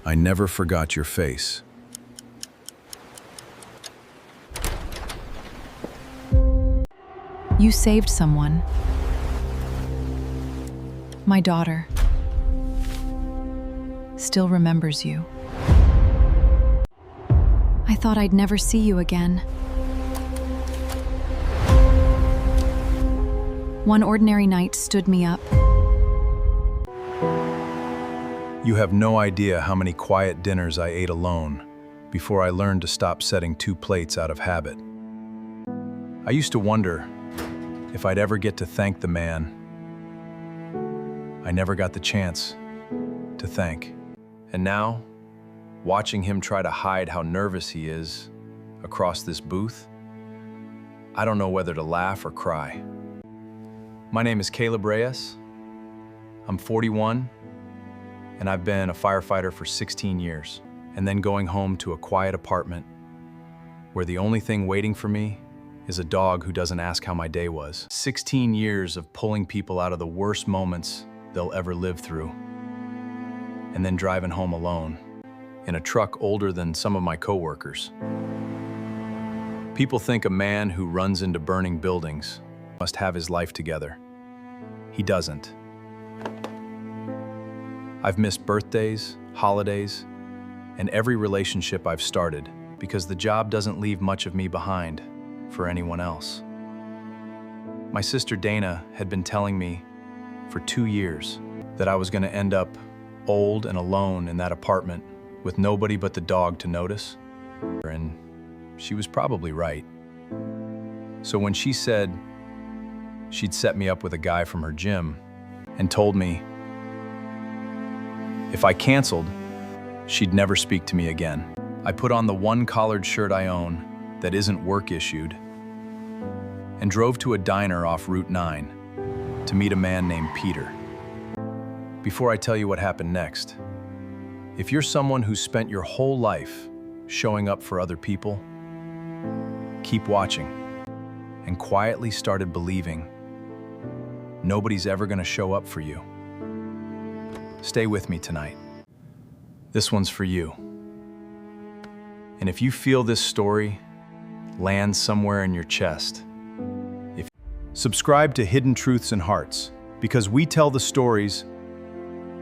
I never forgot your face. You saved someone. My daughter still remembers you. I thought I'd never see you again. One ordinary night stood me up. You have no idea how many quiet dinners I ate alone before I learned to stop setting 2 plates out of habit. I used to wonder if I'd ever get to thank the man I never got the chance to thank. And now, watching him try to hide how nervous he is across this booth, I don't know whether to laugh or cry. My name is Caleb Reyes. I'm 41, and I've been a firefighter for 16 years, and then going home to a quiet apartment where the only thing waiting for me is a dog who doesn't ask how my day was. 16 years of pulling people out of the worst moments they'll ever live through, and then driving home alone in a truck older than some of my coworkers. People think a man who runs into burning buildings must have his life together. He doesn't. I've missed birthdays, holidays, and every relationship I've started because the job doesn't leave much of me behind for anyone else. My sister Dana had been telling me for 2 years that I was going to end up old and alone in that apartment with nobody but the dog to notice, and she was probably right. So when she said she'd set me up with a guy from her gym and told me if I canceled, she'd never speak to me again, I put on the one collared shirt I own that isn't work issued and drove to a diner off Route 9 to meet a man named Peter. Before I tell you what happened next, if you're someone who's spent your whole life showing up for other people, keep watching and quietly started believing nobody's ever going to show up for you. Stay with me tonight. This one's for you. And if you feel this story land somewhere in your chest, subscribe to Hidden Truths and Hearts, because we tell the stories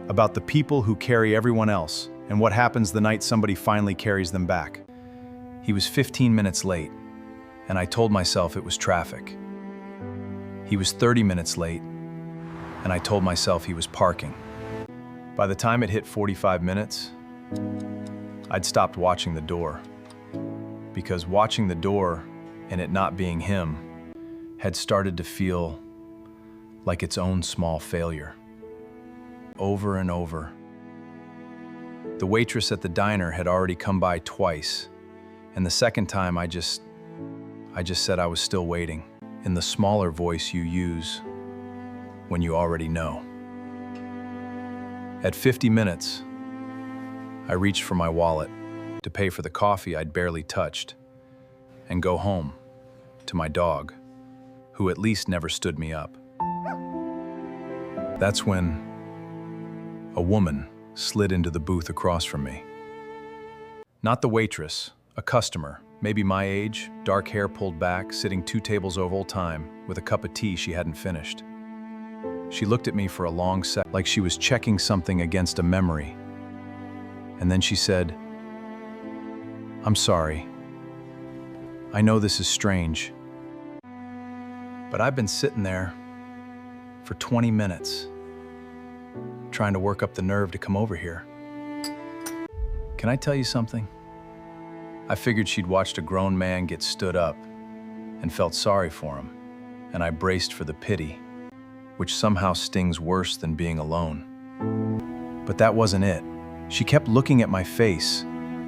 about the people who carry everyone else and what happens the night somebody finally carries them back. He was 15 minutes late, and I told myself it was traffic. He was 30 minutes late, and I told myself he was parking. By the time it hit 45 minutes, I'd stopped watching the door, because watching the door and it not being him had started to feel like its own small failure. Over and over. The waitress at the diner had already come by twice, and the second time I just said I was still waiting, in the smaller voice you use when you already know. At 50 minutes, I reached for my wallet to pay for the coffee I'd barely touched and go home to my dog, who at least never stood me up. That's when a woman slid into the booth across from me. Not the waitress, a customer, maybe my age, dark hair pulled back, sitting 2 tables over old time with a cup of tea she hadn't finished. She looked at me for a long second, like she was checking something against a memory. And then she said, "I'm sorry. I know this is strange, but I've been sitting there for 20 minutes trying to work up the nerve to come over here. Can I tell you something?" I figured she'd watched a grown man get stood up and felt sorry for him, and I braced for the pity, which somehow stings worse than being alone. But that wasn't it. She kept looking at my face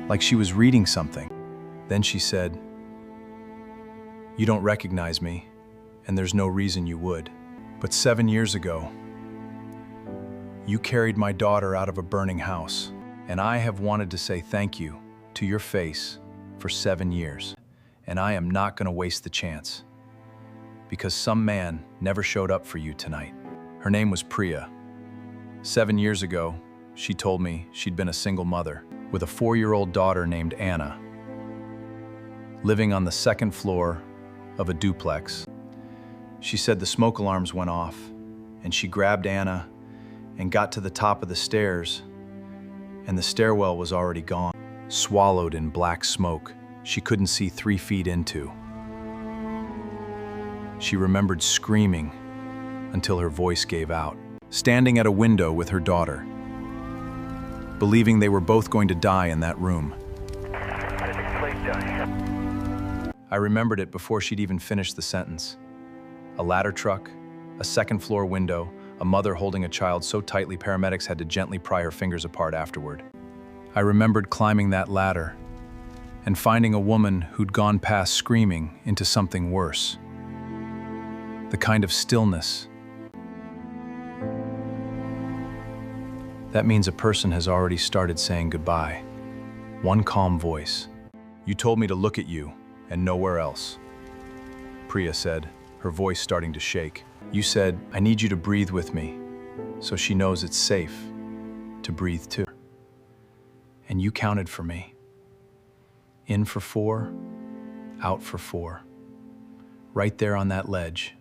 like she was reading something. Then she said, "You don't recognize me, and there's no reason you would. But 7 years ago, you carried my daughter out of a burning house, and I have wanted to say thank you to your face for 7 years, and I am not going to waste the chance, because some man never showed up for you tonight." Her name was Priya. 7 years ago, she told me she'd been a single mother with a 4-year-old daughter named Anna, living on the second floor of a duplex. She said the smoke alarms went off, and she grabbed Anna and got to the top of the stairs, and the stairwell was already gone, swallowed in black smoke she couldn't see 3 feet into. She remembered screaming until her voice gave out, standing at a window with her daughter, believing they were both going to die in that room. I remembered it before she'd even finished the sentence. A ladder truck, a second-floor window, a mother holding a child so tightly paramedics had to gently pry her fingers apart afterward. I remembered climbing that ladder and finding a woman who'd gone past screaming into something worse. The kind of stillness that means a person has already started saying goodbye. One calm voice. "You told me to look at you and nowhere else," Priya said, her voice starting to shake. "You said, I need you to breathe with me, so she knows it's safe to breathe too. And you counted for me. In for 4, out for 4. Right there on that ledge,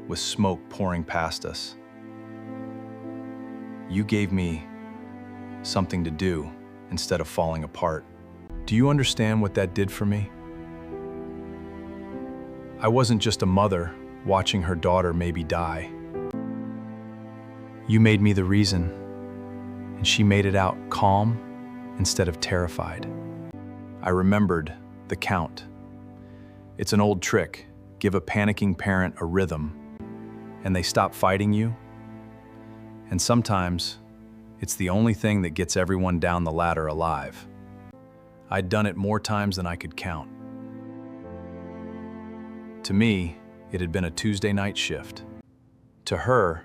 with smoke pouring past us. You gave me something to do instead of falling apart. Do you understand what that did for me? I wasn't just a mother watching her daughter maybe die. You made me the reason, and she made it out calm instead of terrified." I remembered the count. It's an old trick. Give a panicking parent a rhythm, and they stop fighting you. And sometimes, it's the only thing that gets everyone down the ladder alive. I'd done it more times than I could count. To me, it had been a Tuesday night shift. To her,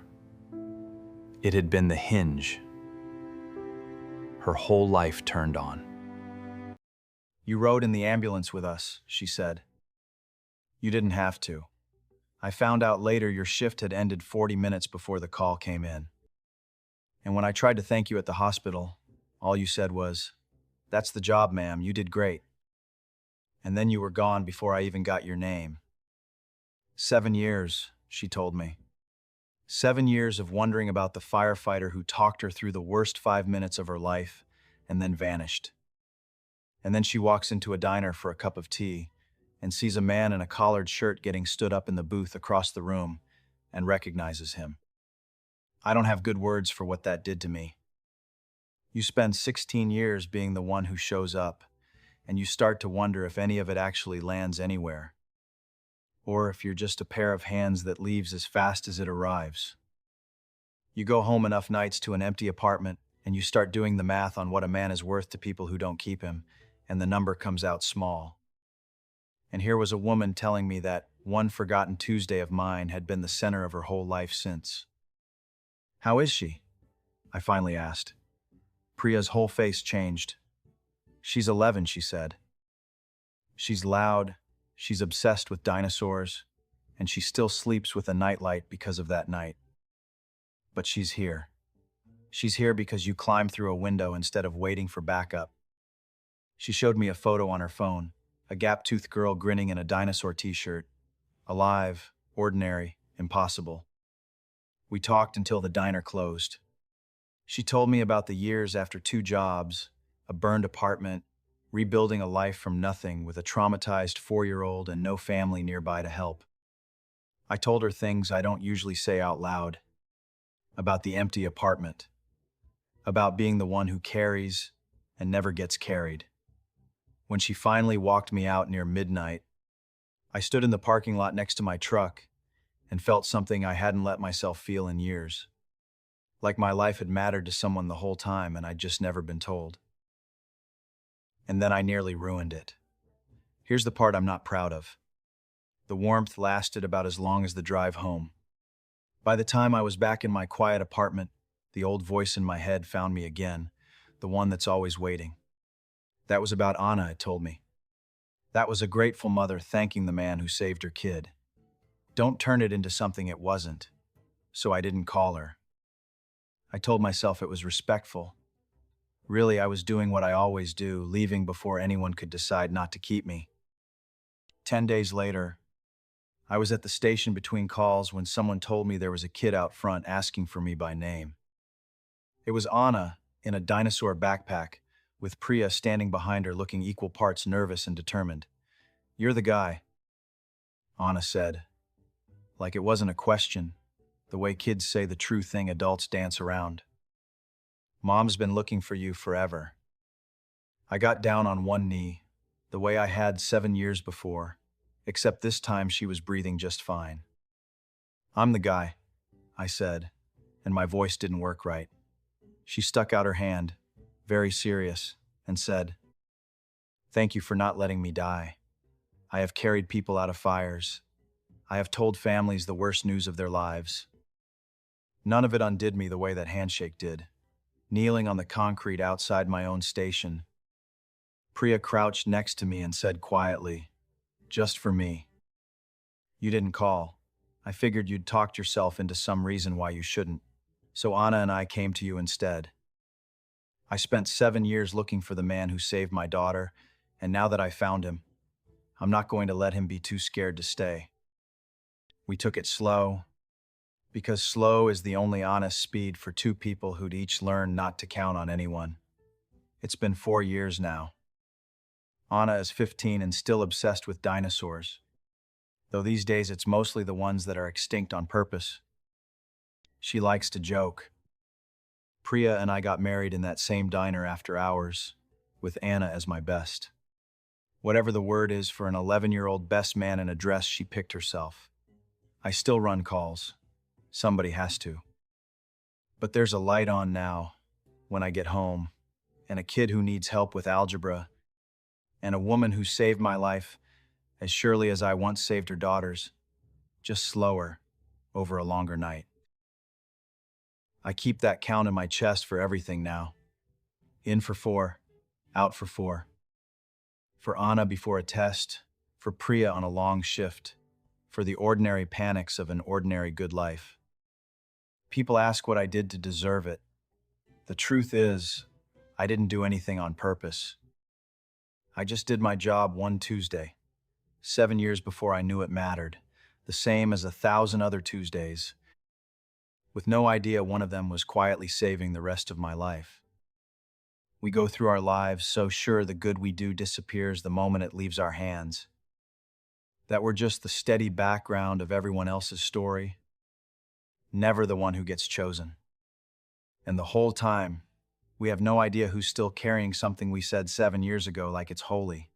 it had been the hinge her whole life turned on. "You rode in the ambulance with us," she said. "You didn't have to. I found out later your shift had ended 40 minutes before the call came in. And when I tried to thank you at the hospital, all you said was, 'That's the job, ma'am, you did great.' And then you were gone before I even got your name. 7 years, she told me. 7 years of wondering about the firefighter who talked her through the worst 5 minutes of her life and then vanished. And then she walks into a diner for a cup of tea and sees a man in a collared shirt getting stood up in the booth across the room and recognizes him. I don't have good words for what that did to me. You spend 16 years being the one who shows up, and you start to wonder if any of it actually lands anywhere, or if you're just a pair of hands that leaves as fast as it arrives. You go home enough nights to an empty apartment, and you start doing the math on what a man is worth to people who don't keep him, and the number comes out small. And here was a woman telling me that one forgotten Tuesday of mine had been the center of her whole life since. "How is she?" I finally asked. Priya's whole face changed. "She's 11, she said. She's loud, she's obsessed with dinosaurs, and she still sleeps with a nightlight because of that night. But she's here. She's here because you climbed through a window instead of waiting for backup." She showed me a photo on her phone, a gap-toothed girl grinning in a dinosaur t-shirt. Alive, ordinary, impossible. We talked until the diner closed. She told me about the years after 2 jobs, a burned apartment, rebuilding a life from nothing with a traumatized 4-year-old and no family nearby to help. I told her things I don't usually say out loud. About the empty apartment. About being the one who carries and never gets carried. When she finally walked me out near midnight, I stood in the parking lot next to my truck and felt something I hadn't let myself feel in years. Like my life had mattered to someone the whole time and I'd just never been told. And then I nearly ruined it. Here's the part I'm not proud of. The warmth lasted about as long as the drive home. By the time I was back in my quiet apartment, the old voice in my head found me again, the one that's always waiting. That was about Anna, it told me. That was a grateful mother thanking the man who saved her kid. Don't turn it into something it wasn't. So I didn't call her. I told myself it was respectful. Really, I was doing what I always do, leaving before anyone could decide not to keep me. 10 days later, I was at the station between calls when someone told me there was a kid out front asking for me by name. It was Anna in a dinosaur backpack, with Priya standing behind her looking equal parts nervous and determined. "You're the guy," Anna said, like it wasn't a question, the way kids say the true thing adults dance around. "Mom's been looking for you forever." I got down on one knee, the way I had 7 years before, except this time she was breathing just fine. "I'm the guy," I said, and my voice didn't work right. She stuck out her hand, very serious, and said, "Thank you for not letting me die. I have carried people out of fires. I have told families the worst news of their lives. None of it undid me the way that handshake did." Kneeling on the concrete outside my own station, Priya crouched next to me and said quietly, "Just for me. You didn't call. I figured you'd talked yourself into some reason why you shouldn't. So Anna and I came to you instead. I spent 7 years looking for the man who saved my daughter, and now that I found him, I'm not going to let him be too scared to stay. We took it slow, because slow is the only honest speed for two people who'd each learn not to count on anyone. It's been 4 years now. Anna is 15 and still obsessed with dinosaurs, though these days it's mostly the ones that are extinct on purpose. She likes to joke. Priya and I got married in that same diner after hours, with Anna as my best. Whatever the word is for an 11-year-old best man in a dress she picked herself. I still run calls. Somebody has to. But there's a light on now, when I get home, and a kid who needs help with algebra, and a woman who saved my life as surely as I once saved her daughter's, just slower, over a longer night. I keep that count in my chest for everything now. In for 4, out for 4. For Anna before a test, for Priya on a long shift, for the ordinary panics of an ordinary good life. People ask what I did to deserve it. The truth is, I didn't do anything on purpose. I just did my job one Tuesday, 7 years before I knew it mattered, the same as 1,000 other Tuesdays, with no idea one of them was quietly saving the rest of my life. We go through our lives so sure the good we do disappears the moment it leaves our hands, that we're just the steady background of everyone else's story, never the one who gets chosen. And the whole time, we have no idea who's still carrying something we said 7 years ago like it's holy.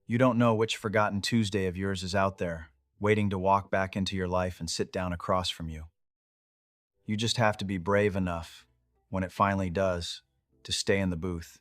You don't know which forgotten Tuesday of yours is out there, waiting to walk back into your life and sit down across from you. You just have to be brave enough, when it finally does, to stay in the booth.